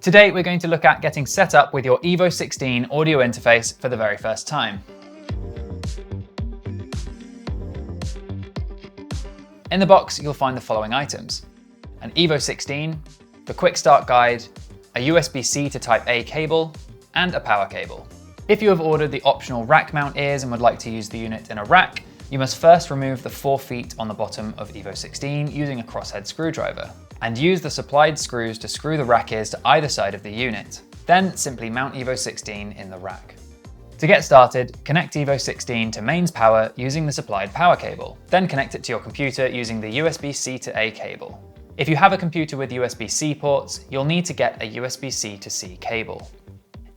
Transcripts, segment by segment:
Today we're going to look at getting set up with your EVO 16 audio interface for the very first time. In the box you'll find the following items: an EVO 16, the quick start guide, a USB-C to Type-A cable, and a power cable. If you have ordered the optional rack mount ears and would like to use the unit in a rack, you must first remove the 4 feet on the bottom of EVO 16 using a crosshead screwdriver, and use the supplied screws to screw the rack ears to either side of the unit. Then simply mount EVO 16 in the rack. To get started, connect EVO 16 to mains power using the supplied power cable. Then connect it to your computer using the USB-C to A cable. If you have a computer with USB-C ports, you'll need to get a USB-C to C cable.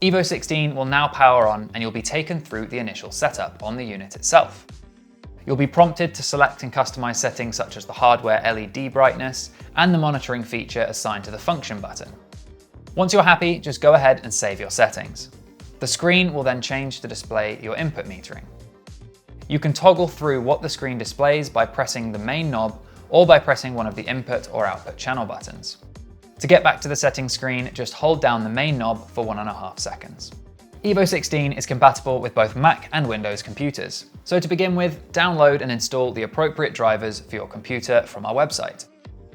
EVO 16 will now power on and you'll be taken through the initial setup on the unit itself. You'll be prompted to select and customize settings such as the hardware LED brightness and the monitoring feature assigned to the function button. Once you're happy, just go ahead and save your settings. The screen will then change to display your input metering. You can toggle through what the screen displays by pressing the main knob or by pressing one of the input or output channel buttons. To get back to the settings screen, just hold down the main knob for 1.5 seconds. EVO 16 is compatible with both Mac and Windows computers. So to begin with, download and install the appropriate drivers for your computer from our website.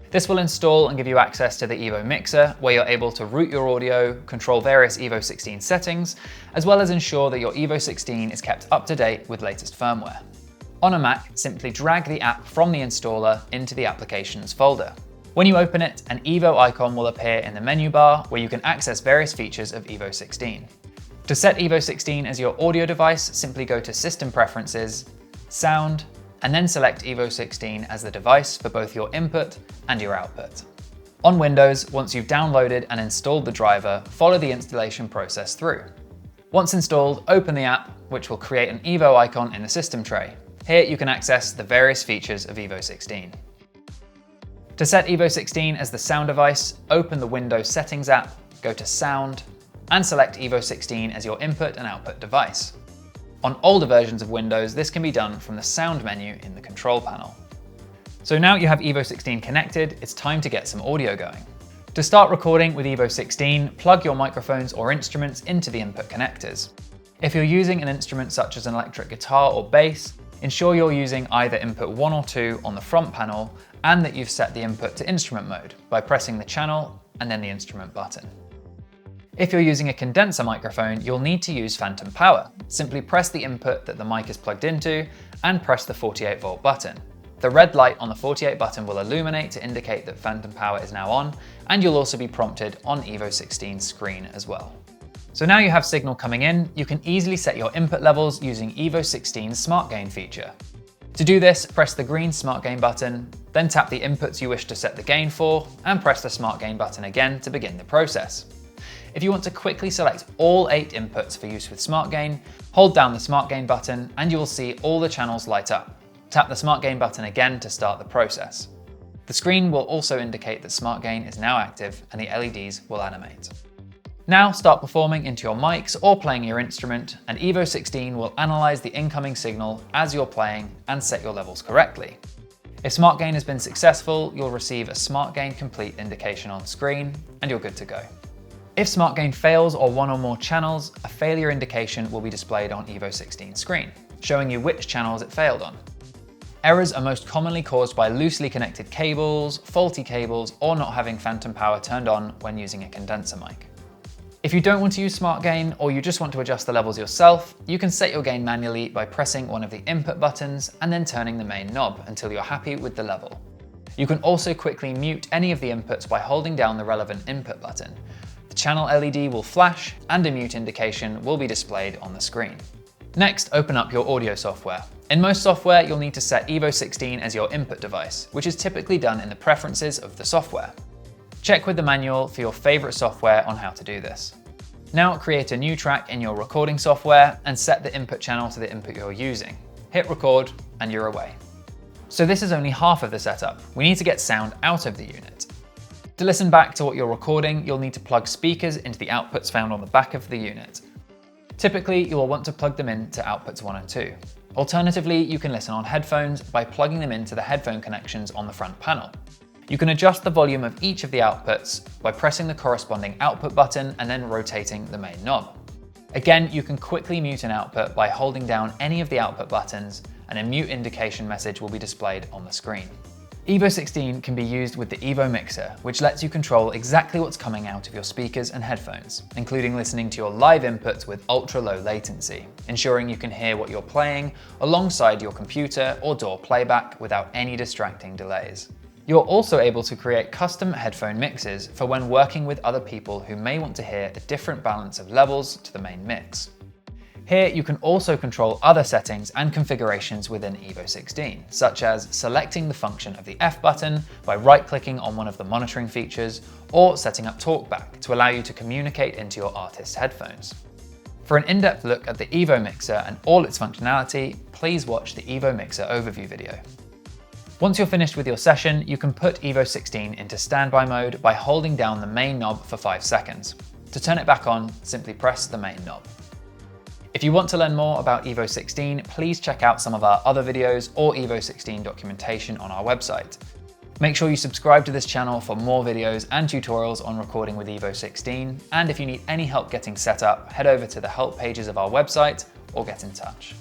This will install and give you access to the EVO mixer, where you're able to route your audio, control various EVO 16 settings, as well as ensure that your EVO 16 is kept up to date with latest firmware. On a Mac, simply drag the app from the installer into the Applications folder. When you open it, an EVO icon will appear in the menu bar where you can access various features of EVO 16. To set EVO 16 as your audio device, simply go to System Preferences, Sound, and then select EVO 16 as the device for both your input and your output. On Windows, once you've downloaded and installed the driver, follow the installation process through. Once installed, open the app, which will create an EVO icon in the system tray. Here you can access the various features of EVO 16. To set EVO 16 as the sound device, open the Windows Settings app, go to Sound, and select EVO 16 as your input and output device. On older versions of Windows, this can be done from the Sound menu in the control panel. So now you have EVO 16 connected, it's time to get some audio going. To start recording with EVO 16, plug your microphones or instruments into the input connectors. If you're using an instrument such as an electric guitar or bass, ensure you're using either input 1 or 2 on the front panel, and that you've set the input to instrument mode by pressing the channel and then the instrument button. If you're using a condenser microphone, you'll need to use phantom power. Simply press the input that the mic is plugged into and press the 48-volt button. The red light on the 48 button will illuminate to indicate that phantom power is now on, and you'll also be prompted on EVO 16's screen as well. So now you have signal coming in, you can easily set your input levels using EVO 16's Smartgain feature. To do this, press the green Smartgain button, then tap the inputs you wish to set the gain for, and press the Smartgain button again to begin the process. If you want to quickly select all 8 inputs for use with Smartgain, hold down the Smartgain button and you will see all the channels light up. Tap the Smartgain button again to start the process. The screen will also indicate that Smartgain is now active and the LEDs will animate. Now start performing into your mics or playing your instrument, and EVO 16 will analyze the incoming signal as you're playing and set your levels correctly. If Smartgain has been successful, you'll receive a Smartgain complete indication on screen and you're good to go. If Smartgain fails or one or more channels, a failure indication will be displayed on EVO 16 screen, showing you which channels it failed on. Errors are most commonly caused by loosely connected cables, faulty cables, or not having phantom power turned on when using a condenser mic. If you don't want to use Smartgain or you just want to adjust the levels yourself, you can set your gain manually by pressing one of the input buttons and then turning the main knob until you're happy with the level. You can also quickly mute any of the inputs by holding down the relevant input button. The channel LED will flash and a mute indication will be displayed on the screen. Next, open up your audio software. In most software, you'll need to set EVO 16 as your input device, which is typically done in the preferences of the software. Check with the manual for your favorite software on how to do this. Now create a new track in your recording software and set the input channel to the input you're using. Hit record and you're away. So this is only half of the setup. We need to get sound out of the unit. To listen back to what you're recording, you'll need to plug speakers into the outputs found on the back of the unit. Typically, you will want to plug them in to outputs 1 and 2. Alternatively, you can listen on headphones by plugging them into the headphone connections on the front panel. You can adjust the volume of each of the outputs by pressing the corresponding output button and then rotating the main knob. Again, you can quickly mute an output by holding down any of the output buttons, and a mute indication message will be displayed on the screen. EVO 16 can be used with the EVO mixer, which lets you control exactly what's coming out of your speakers and headphones, including listening to your live inputs with ultra-low latency, ensuring you can hear what you're playing alongside your computer or DAW playback without any distracting delays. You're also able to create custom headphone mixes for when working with other people who may want to hear a different balance of levels to the main mix. Here you can also control other settings and configurations within EVO 16, such as selecting the function of the F button by right-clicking on one of the monitoring features, or setting up TalkBack to allow you to communicate into your artist's headphones. For an in-depth look at the EVO mixer and all its functionality, please watch the EVO mixer overview video. Once you're finished with your session, you can put EVO 16 into standby mode by holding down the main knob for 5 seconds. To turn it back on, simply press the main knob. If you want to learn more about EVO 16, please check out some of our other videos or EVO 16 documentation on our website. Make sure you subscribe to this channel for more videos and tutorials on recording with EVO 16, and if you need any help getting set up, head over to the help pages of our website or get in touch.